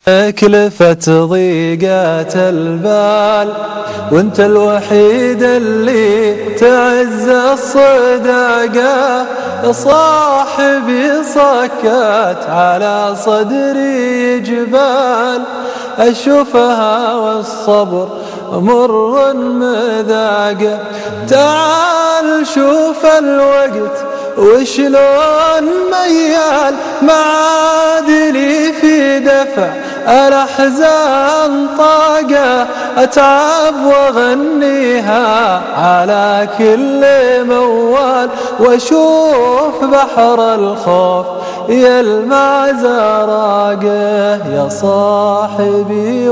كلفة ضيقة البال وانت الوحيد اللي تعز الصداقة. صاحبي صكت على صدري جبال، أشوفها والصبر مر مذاقة. تعال شوف الوقت وشلون ميال، معادلي في دفع الأحزان طاقة. أتعب وأغنيها على كل موال، وأشوف بحر الخوف يلمع زراقه. يا صاحبي